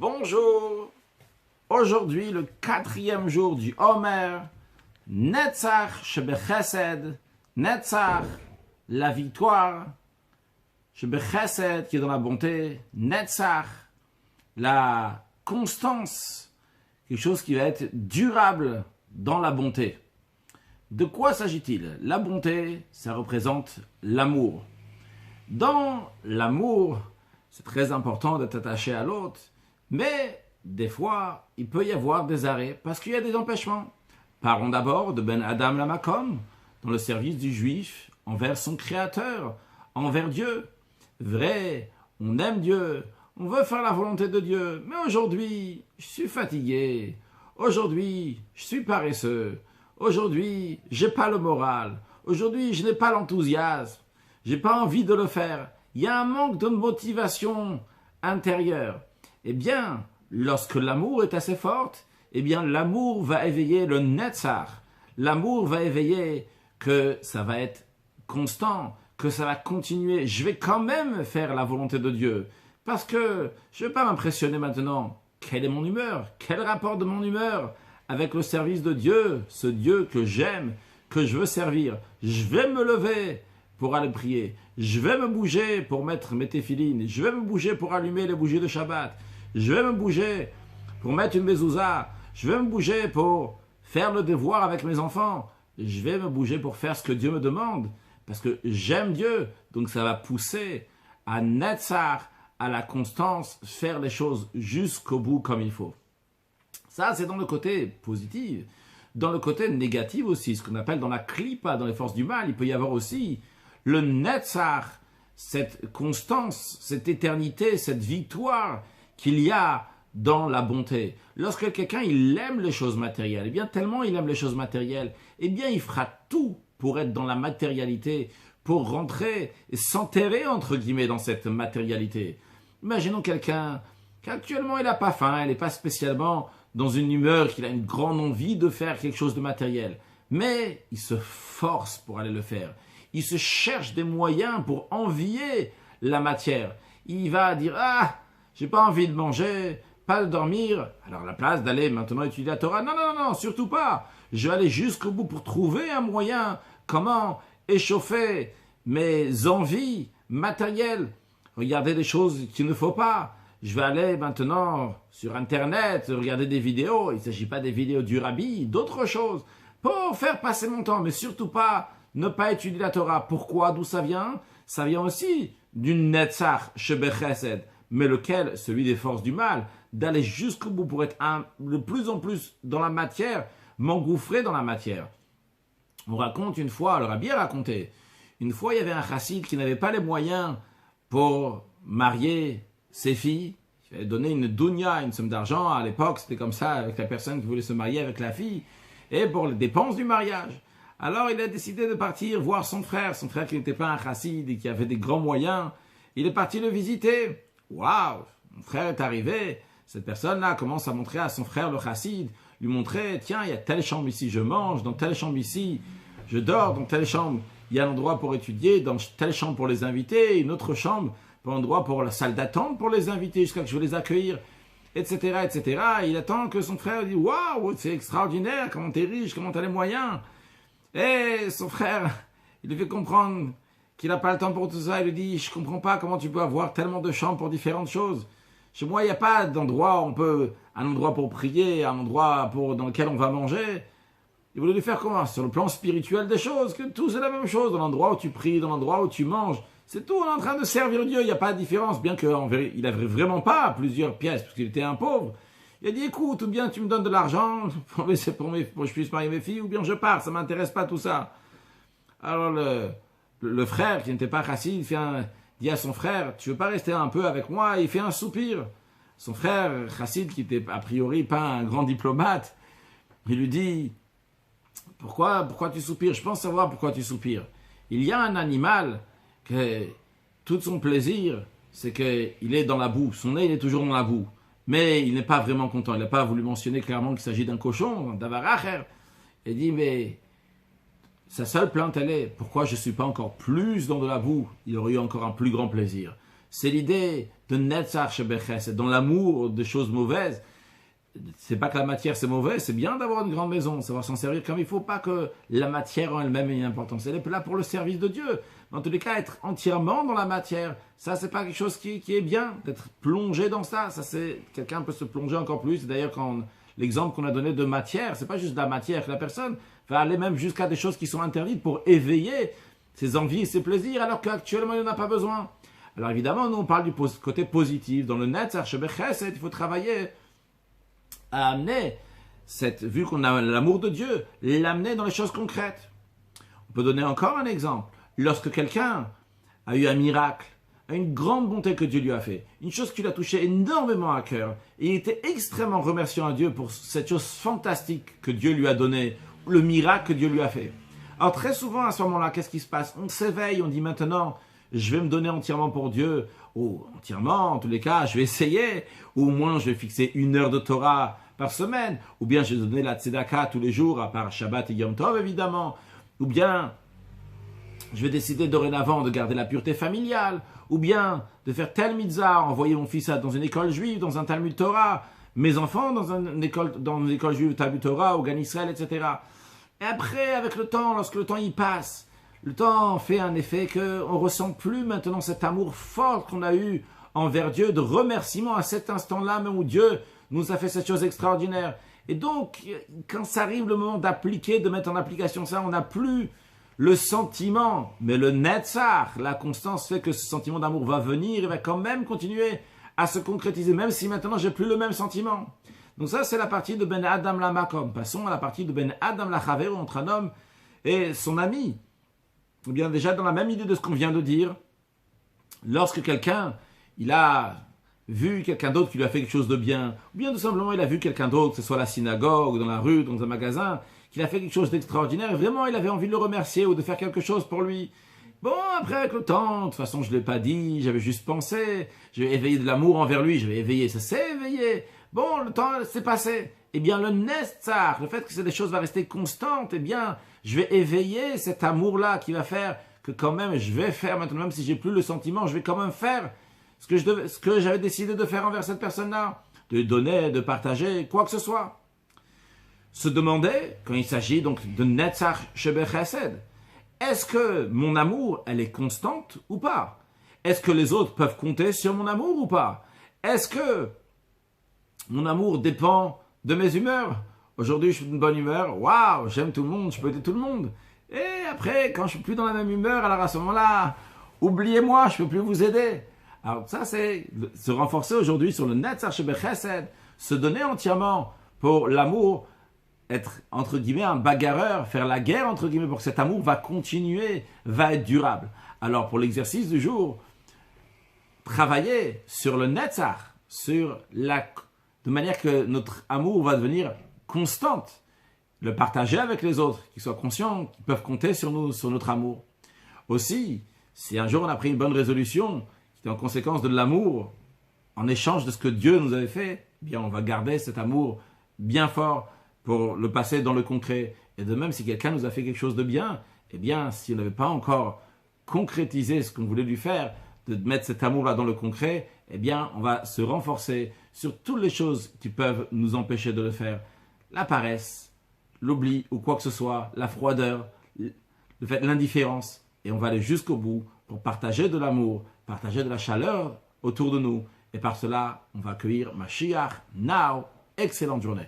Bonjour. Aujourd'hui, le 4e jour du Homer, Netzach Shebechesed, Netzach, la victoire, Shebechesed qui est dans la bonté, Netzach, la constance, quelque chose qui va être durable dans la bonté. De quoi s'agit-il? La bonté, ça représente l'amour. Dans l'amour, c'est très important d'être attaché à l'autre, mais des fois, il peut y avoir des arrêts parce qu'il y a des empêchements. Parlons d'abord de Ben Adam Lamakom, dans le service du juif envers son créateur, envers Dieu. Vrai, on aime Dieu, on veut faire la volonté de Dieu, mais aujourd'hui, je suis fatigué. Aujourd'hui, je suis paresseux. Aujourd'hui, j'ai pas le moral. Aujourd'hui, je n'ai pas l'enthousiasme. J'ai pas envie de le faire. Il y a un manque de motivation intérieure. Eh bien, lorsque l'amour est assez fort, eh bien, l'amour va éveiller le Netzach. L'amour va éveiller que ça va être constant, que ça va continuer. Je vais quand même faire la volonté de Dieu. Parce que je ne vais pas m'impressionner maintenant. Quelle est mon humeur? Quel rapport de mon humeur avec le service de Dieu, ce Dieu que j'aime, que je veux servir? Je vais me lever pour aller prier. Je vais me bouger pour mettre mes téphilines. Je vais me bouger pour allumer les bougies de Shabbat. Je vais me bouger pour mettre une mezouza. Je vais me bouger pour faire le devoir avec mes enfants. Je vais me bouger pour faire ce que Dieu me demande. Parce que j'aime Dieu. Donc ça va pousser à Netzach, à la constance, faire les choses jusqu'au bout comme il faut. Ça, c'est dans le côté positif. Dans le côté négatif aussi, ce qu'on appelle dans la klipa, dans les forces du mal, il peut y avoir aussi le Netzach, cette constance, cette éternité, cette victoire qu'il y a dans la bonté. Lorsque quelqu'un il aime les choses matérielles, eh bien tellement il aime les choses matérielles, eh bien il fera tout pour être dans la matérialité, pour rentrer et s'enterrer entre guillemets dans cette matérialité. Imaginons quelqu'un qu'actuellement il n'a pas faim, il n'est pas spécialement dans une humeur, qu'il a une grande envie de faire quelque chose de matériel, mais il se force pour aller le faire. Il se cherche des moyens pour envier la matière. Il va dire « Ah, j'ai pas envie de manger, pas de dormir. Alors à la place d'aller maintenant étudier la Torah, non, surtout pas. Je vais aller jusqu'au bout pour trouver un moyen. Comment échauffer mes envies matérielles? Regarder des choses qu'il ne faut pas. Je vais aller maintenant sur Internet, regarder des vidéos. Il ne s'agit pas des vidéos du rabbi, d'autres choses. Pour faire passer mon temps, mais surtout pas ne pas étudier la Torah. Pourquoi? D'où ça vient? Ça vient aussi d'une Netzach Shebechesed, mais lequel? Celui des forces du mal, d'aller jusqu'au bout pour être de plus en plus dans la matière, m'engouffrer dans la matière. On raconte une fois, le rabbi a raconté, une fois il y avait un chassid qui n'avait pas les moyens pour marier ses filles. Il avait donné une dounia, une somme d'argent, à l'époque c'était comme ça avec la personne qui voulait se marier avec la fille, et pour les dépenses du mariage. Alors il a décidé de partir voir son frère qui n'était pas un chassid et qui avait des grands moyens. Il est parti le visiter. Waouh, mon frère est arrivé. Cette personne-là commence à montrer à son frère le chassid, lui montrer, tiens, il y a telle chambre ici, je mange, dans telle chambre ici, je dors, dans telle chambre, il y a un endroit pour étudier, dans telle chambre pour les invités, une autre chambre, pour un endroit pour la salle d'attente pour les invités, jusqu'à que je vais les accueillir, etc., etc. Et il attend que son frère dise, waouh, c'est extraordinaire, comment t'es riche, comment t'as les moyens. Et son frère, il lui fait comprendre qu'il n'a pas le temps pour tout ça. Il lui dit, je ne comprends pas comment tu peux avoir tellement de chambres pour différentes choses. Chez moi, il n'y a pas d'endroit où on peut, un endroit pour prier, un endroit dans lequel on va manger. Il voulait lui faire comment? Sur le plan spirituel des choses, que tout c'est la même chose. Dans l'endroit où tu pries, dans l'endroit où tu manges. C'est tout, on est en train de servir Dieu. Il n'y a pas de différence, bien qu'il n'avait vraiment pas plusieurs pièces, parce qu'il était un pauvre. Il a dit, écoute, ou bien tu me donnes de l'argent pour que je puisse marier mes filles, ou bien je pars, ça ne m'intéresse pas tout ça. Alors le frère, qui n'était pas chassid, dit à son frère, tu veux pas rester un peu avec moi? Il fait un soupir. Son frère, chassid, qui était a priori pas un grand diplomate, il lui dit, pourquoi tu soupires? Je pense savoir pourquoi tu soupires. Il y a un animal que tout son plaisir, c'est qu'il est dans la boue. Son nez, il est toujours dans la boue. Mais il n'est pas vraiment content. Il n'a pas voulu mentionner clairement qu'il s'agit d'un cochon, d'un varacher. Il dit, mais sa seule plainte, elle est, pourquoi je ne suis pas encore plus dans de la boue? Il aurait eu encore un plus grand plaisir. C'est l'idée de Netzach Shebechesed, dans l'amour des choses mauvaises. C'est pas que la matière c'est mauvais, c'est bien d'avoir une grande maison, savoir s'en servir comme il faut, pas que la matière en elle-même ait une importance. Elle est là pour le service de Dieu. Dans tous les cas, être entièrement dans la matière, ça c'est pas quelque chose qui est bien, d'être plongé dans ça. Ça c'est, quelqu'un peut se plonger encore plus. D'ailleurs, l'exemple qu'on a donné de matière, c'est pas juste de la matière, que la personne va aller même jusqu'à des choses qui sont interdites pour éveiller ses envies et ses plaisirs, alors qu'actuellement il n'en a pas besoin. Alors évidemment, nous on parle du côté positif. Dans le Netzach Shebechesed, il faut travailler à amener vu qu'on a l'amour de Dieu, l'amener dans les choses concrètes. On peut donner encore un exemple. Lorsque quelqu'un a eu un miracle, une grande bonté que Dieu lui a fait, une chose qui lui a touché énormément à cœur, et il était extrêmement remerciant à Dieu pour cette chose fantastique que Dieu lui a donnée, le miracle que Dieu lui a fait. Alors très souvent à ce moment-là, qu'est-ce qui se passe? On s'éveille, on dit maintenant, je vais me donner entièrement pour Dieu, ou entièrement, en tous les cas, je vais essayer, ou au moins je vais fixer 1 heure de Torah par semaine, ou bien je vais donner la tzedaka tous les jours, à part Shabbat et Yom Tov évidemment, ou bien je vais décider dorénavant de garder la pureté familiale, ou bien de faire tel mitzvah, envoyer mon fils dans une école juive, dans un Talmud Torah, mes enfants dans une école juive, Talmud Torah, au Gan Israël, etc. Et après, avec le temps, lorsque le temps y passe, le temps fait un effet qu'on ne ressent plus maintenant cet amour fort qu'on a eu envers Dieu, de remerciement à cet instant-là, même où Dieu nous a fait cette chose extraordinaire. Et donc, quand ça arrive le moment d'appliquer, de mettre en application ça, on n'a plus le sentiment, mais le netzach, la constance fait que ce sentiment d'amour va venir et va quand même continuer à se concrétiser, même si maintenant j'ai plus le même sentiment. Donc ça, c'est la partie de Ben Adam la Makom. Passons à la partie de Ben Adam la Chaver, entre un homme et son ami. Ou bien déjà dans la même idée de ce qu'on vient de dire, lorsque quelqu'un, il a vu quelqu'un d'autre qui lui a fait quelque chose de bien, ou bien tout simplement il a vu quelqu'un d'autre, que ce soit à la synagogue, dans la rue, dans un magasin, qu'il a fait quelque chose d'extraordinaire, et vraiment il avait envie de le remercier ou de faire quelque chose pour lui. Bon, après avec le temps, de toute façon je ne l'ai pas dit, j'avais juste pensé, je vais éveiller de l'amour envers lui, je vais éveiller, ça s'est éveillé. Bon, le temps s'est passé. Eh bien le netzach, le fait que des choses vont rester constantes, eh bien je vais éveiller cet amour-là qui va faire que quand même je vais faire maintenant, même si j'ai plus le sentiment, je vais quand même faire ce que j'avais décidé de faire envers cette personne-là, de donner, de partager, quoi que ce soit. Se demander, quand il s'agit donc de Netzach Shebechesed, est-ce que mon amour, elle est constante ou pas? Est-ce que les autres peuvent compter sur mon amour ou pas? Est-ce que mon amour dépend de mes humeurs? Aujourd'hui, je suis d'une bonne humeur, waouh, j'aime tout le monde, je peux aider tout le monde. Et après, quand je suis plus dans la même humeur, alors à ce moment-là, oubliez-moi, je peux plus vous aider. Alors ça, c'est se renforcer aujourd'hui sur le Netzach Shebechesed, se donner entièrement pour l'amour, être, entre guillemets, un bagarreur, faire la guerre, entre guillemets, pour que cet amour va continuer, va être durable. Alors, pour l'exercice du jour, travailler sur le Netzach, de manière que notre amour va devenir constante. Le partager avec les autres, qu'ils soient conscients, qu'ils peuvent compter sur nous, sur notre amour. Aussi, si un jour on a pris une bonne résolution, qui est en conséquence de l'amour, en échange de ce que Dieu nous avait fait, eh bien on va garder cet amour bien fort pour le passer dans le concret. Et de même, si quelqu'un nous a fait quelque chose de bien, eh bien, si on n'avait pas encore concrétisé ce qu'on voulait lui faire, de mettre cet amour-là dans le concret, eh bien, on va se renforcer sur toutes les choses qui peuvent nous empêcher de le faire. La paresse, l'oubli ou quoi que ce soit, la froideur, le fait, l'indifférence. Et on va aller jusqu'au bout pour partager de l'amour, partager de la chaleur autour de nous. Et par cela, on va accueillir Mashiach now. Excellente journée.